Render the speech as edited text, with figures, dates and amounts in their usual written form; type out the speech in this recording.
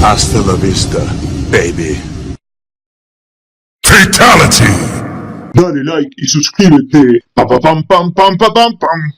Hasta la vista, baby. Fatality! Dale like y suscríbete. Pa pa pam pam pam pa pam pam.